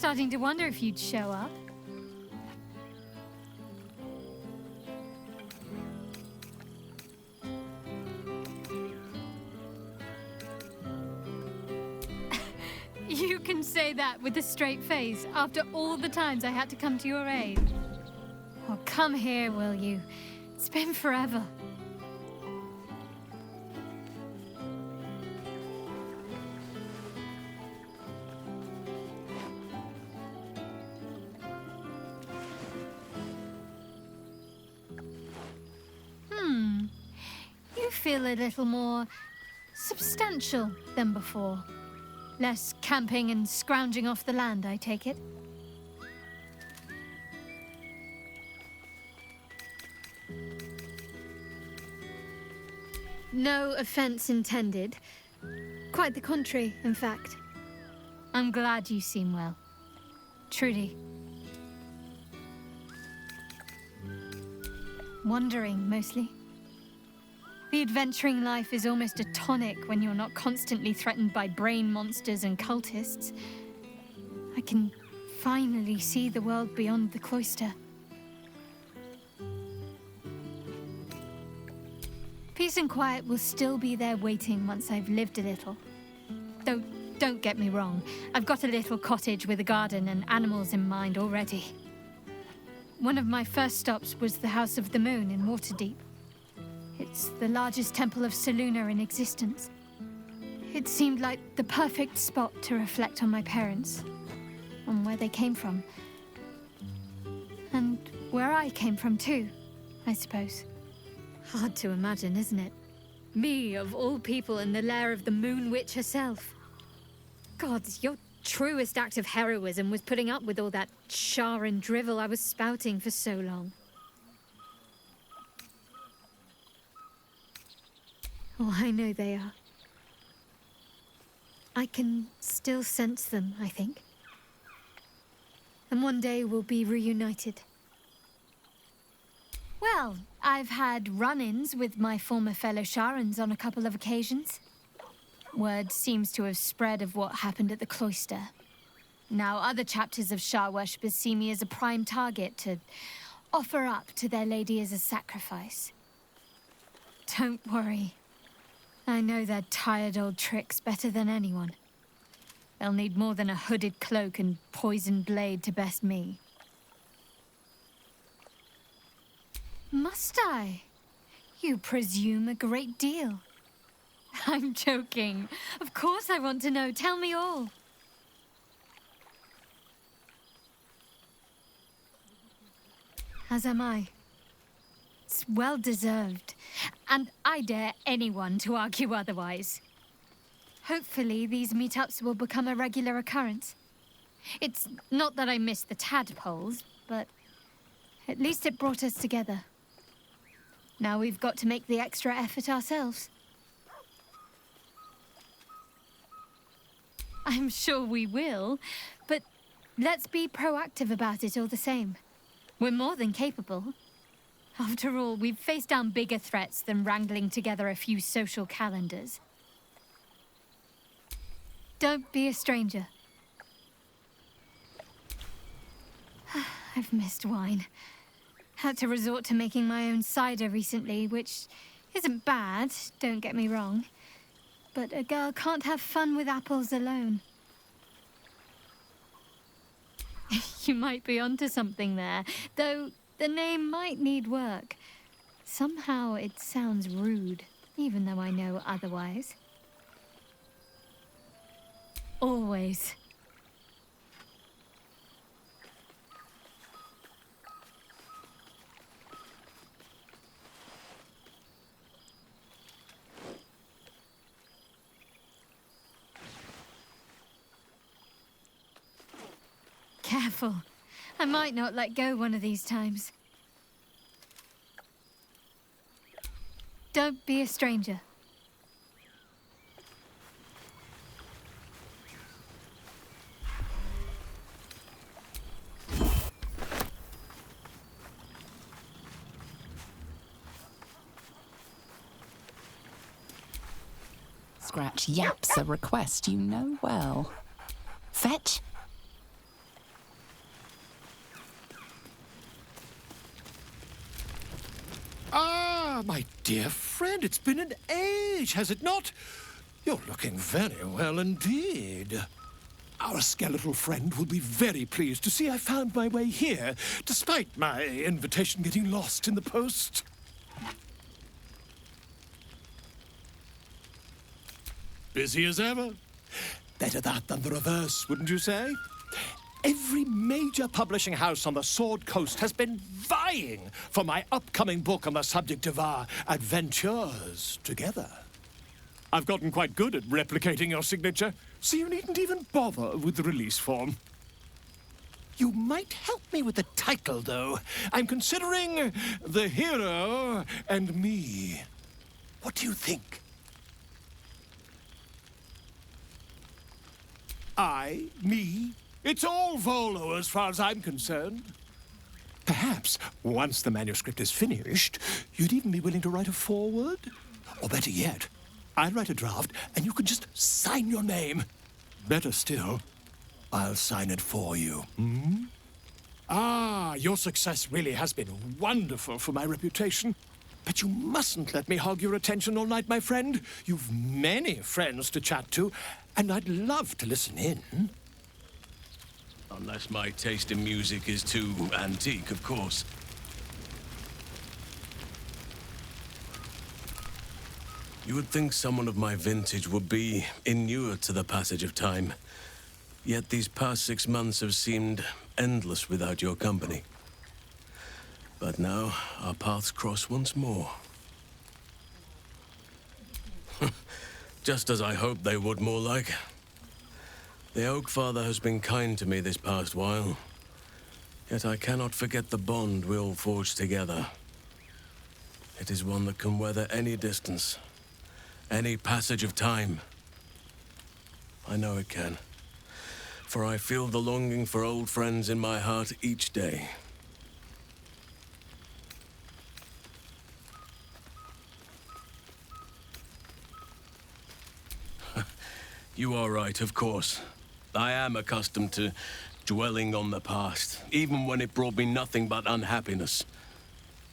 starting to wonder if you'd show up. You can say that with a straight face after all the times I had to come to your aid. Oh, come here, will you? It's been forever. You feel a little more substantial than before. Less camping and scrounging off the land, I take it? No offense intended. Quite the contrary, in fact. I'm glad you seem well. Truly. Wandering, mostly. The adventuring life is almost a tonic when you're not constantly threatened by brain monsters and cultists. I can finally see the world beyond the cloister. Peace and quiet will still be there waiting once I've lived a little. Though, don't get me wrong, I've got a little cottage with a garden and animals in mind already. One of my first stops was the House of the Moon in Waterdeep. It's the largest temple of Selûne in existence. It seemed like the perfect spot to reflect on my parents, on where they came from. And where I came from too, I suppose. Hard to imagine, isn't it? Me, of all people, in the lair of the Moon Witch herself. God, your truest act of heroism was putting up with all that char and drivel I was spouting for so long. Oh, I know they are. I can still sense them, I think. And one day we'll be reunited. Well, I've had run-ins with my former fellow Sharans on a couple of occasions. Word seems to have spread of what happened at the cloister. Now other chapters of Shar worshippers see me as a prime target to offer up to their lady as a sacrifice. Don't worry. I know their tired old tricks better than anyone. They'll need more than a hooded cloak and poisoned blade to best me. Must I? You presume a great deal. I'm joking. Of course I want to know. Tell me all. As am I. It's well deserved. And I dare anyone to argue otherwise. Hopefully these meetups will become a regular occurrence. It's not that I miss the tadpoles, but at least it brought us together. Now we've got to make the extra effort ourselves. I'm sure we will, but let's be proactive about it all the same. We're more than capable. After all, we've faced down bigger threats than wrangling together a few social calendars. Don't be a stranger. I've missed wine. Had to resort to making my own cider recently, which isn't bad, don't get me wrong. But a girl can't have fun with apples alone. You might be onto something there, though the name might need work. Somehow it sounds rude, even though I know otherwise. Always. Careful. I might not let go one of these times. Don't be a stranger. Scratch yaps a request you know well. Fetch. Ah, my dear friend, it's been an age, has it not? You're looking very well indeed. Our skeletal friend will be very pleased to see I found my way here, despite my invitation getting lost in the post. Busy as ever. Better that than the reverse, wouldn't you say? Every major publishing house on the Sword Coast has been vying for my upcoming book on the subject of our adventures together. I've gotten quite good at replicating your signature, so you needn't even bother with the release form. You might help me with the title, though. I'm considering The Hero and Me. What do you think? Me. It's all Volo as far as I'm concerned. Perhaps, once the manuscript is finished, you'd even be willing to write a foreword? Or better yet, I'll write a draft and you can just sign your name. Better still, I'll sign it for you. Hmm? Ah, your success really has been wonderful for my reputation. But you mustn't let me hog your attention all night, my friend. You've many friends to chat to, and I'd love to listen in. Unless my taste in music is too antique, of course. You would think someone of my vintage would be inured to the passage of time. Yet these past 6 months have seemed endless without your company. But now, our paths cross once more. Just as I hoped they would, more like. The Oak Father has been kind to me this past while. Yet I cannot forget the bond we all forged together. It is one that can weather any distance, any passage of time. I know it can, for I feel the longing for old friends in my heart each day. You are right, of course. I am accustomed to dwelling on the past, even when it brought me nothing but unhappiness.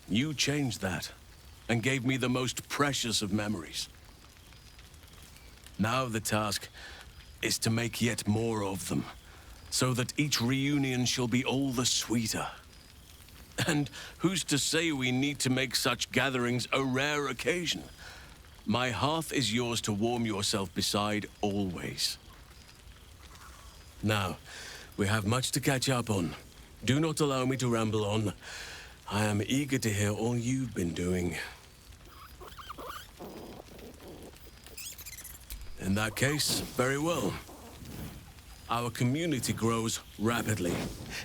You changed that, and gave me the most precious of memories. Now the task is to make yet more of them, so that each reunion shall be all the sweeter. And who's to say we need to make such gatherings a rare occasion? My hearth is yours to warm yourself beside always. Now, we have much to catch up on. Do not allow me to ramble on. I am eager to hear all you've been doing. In that case, very well. Our community grows rapidly.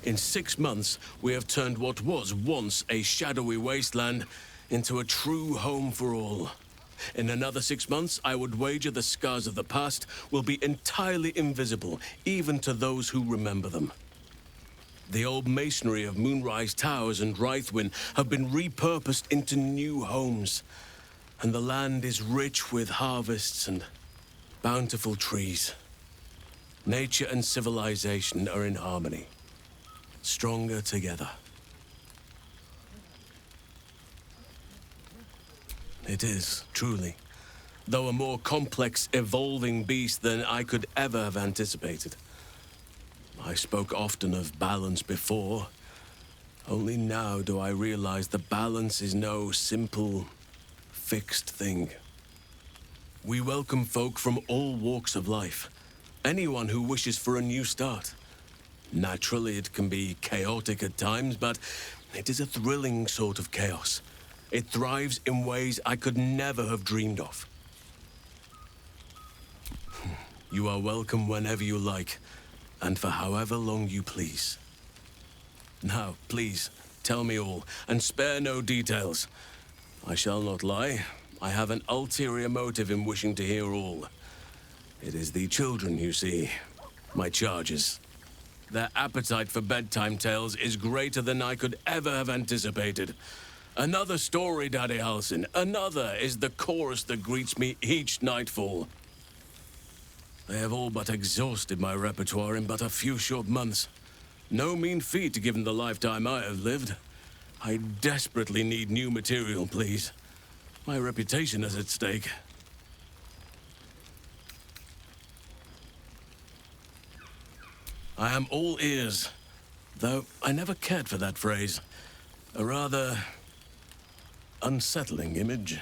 In 6 months, we have turned what was once a shadowy wasteland into a true home for all. In another 6 months, I would wager the scars of the past will be entirely invisible, even to those who remember them. The old masonry of Moonrise Towers and Rythwin have been repurposed into new homes, and the land is rich with harvests and bountiful trees. Nature and civilization are in harmony, stronger together. It is, truly, though a more complex, evolving beast than I could ever have anticipated. I spoke often of balance before. Only now do I realize that balance is no simple, fixed thing. We welcome folk from all walks of life. Anyone who wishes for a new start. Naturally, it can be chaotic at times, but it is a thrilling sort of chaos. It thrives in ways I could never have dreamed of. You are welcome whenever you like, and for however long you please. Now, please, tell me all, and spare no details. I shall not lie. I have an ulterior motive in wishing to hear all. It is the children, you see, my charges. Their appetite for bedtime tales is greater than I could ever have anticipated. Another story, Daddy Halsin. Another is the chorus that greets me each nightfall. They have all but exhausted my repertoire in but a few short months. No mean feat given the lifetime I have lived. I desperately need new material, please. My reputation is at stake. I am all ears, though I never cared for that phrase. A rather unsettling image.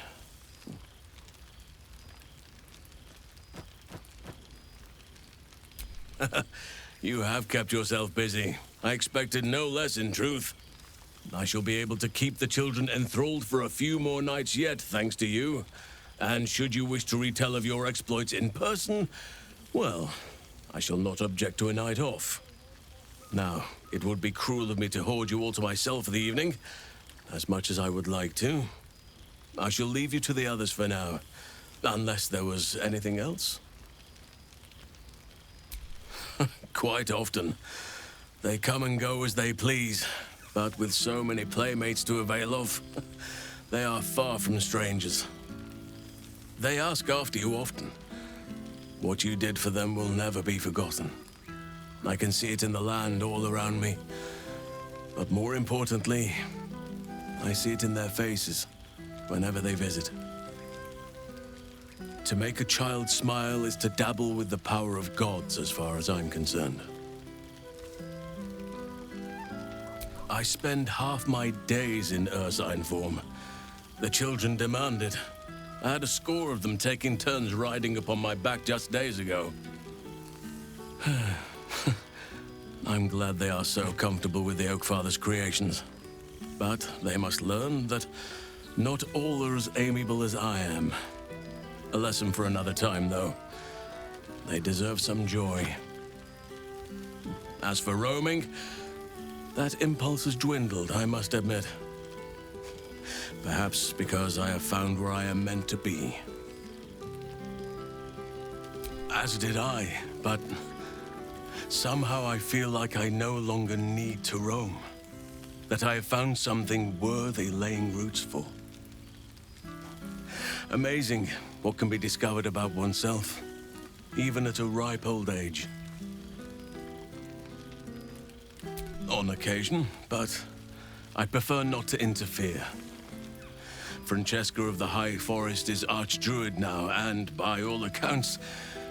You have kept yourself busy. I expected no less, in truth. I shall be able to keep the children enthralled for a few more nights yet, thanks to you. And should you wish to retell of your exploits in person, well, I shall not object to a night off. Now, it would be cruel of me to hoard you all to myself for the evening, as much as I would like to. I shall leave you to the others for now, unless there was anything else. Quite often. They come and go as they please, but with so many playmates to avail of, they are far from strangers. They ask after you often. What you did for them will never be forgotten. I can see it in the land all around me. But more importantly, I see it in their faces whenever they visit. To make a child smile is to dabble with the power of gods, as far as I'm concerned. I spend half my days in ursine form. The children demand it. I had a score of them taking turns riding upon my back just days ago. I'm glad they are so comfortable with the Oakfather's creations. But they must learn that not all are as amiable as I am. A lesson for another time, though. They deserve some joy. As for roaming, that impulse has dwindled, I must admit. Perhaps because I have found where I am meant to be. As did I, but somehow I feel like I no longer need to roam. That I have found something worthy laying roots for. Amazing what can be discovered about oneself, even at a ripe old age. On occasion, but I prefer not to interfere. Francesca of the High Forest is Archdruid now, and by all accounts,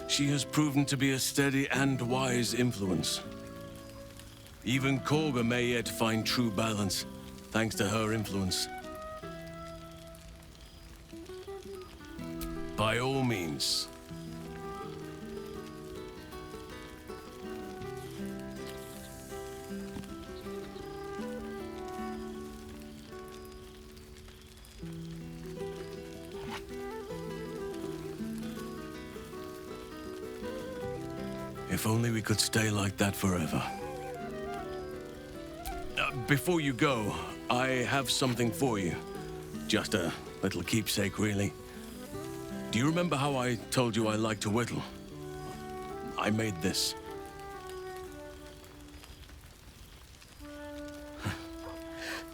she has proven to be a steady and wise influence. Even Korga may yet find true balance, thanks to her influence. By all means. If only we could stay like that forever. Before you go, I have something for you. Just a little keepsake, really. Do you remember how I told you I like to whittle? I made this.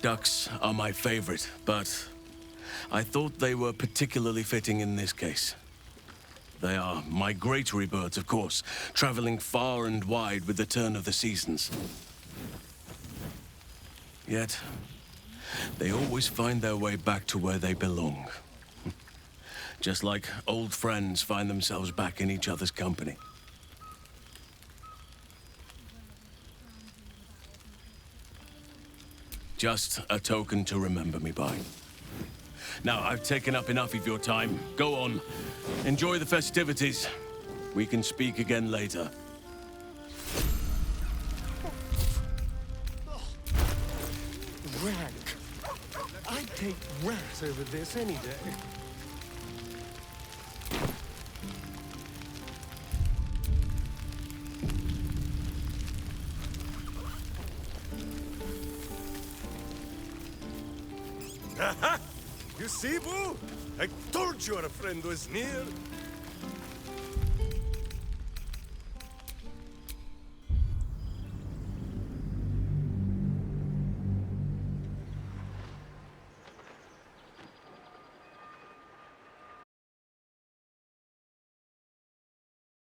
Ducks are my favorite, but I thought they were particularly fitting in this case. They are migratory birds, of course, traveling far and wide with the turn of the seasons. Yet, they always find their way back to where they belong. Just like old friends find themselves back in each other's company. Just a token to remember me by. Now, I've taken up enough of your time. Go on. Enjoy the festivities. We can speak again later. Rank. I'd take rat over this any day. Aha! You see, Boo? I told you our friend was near.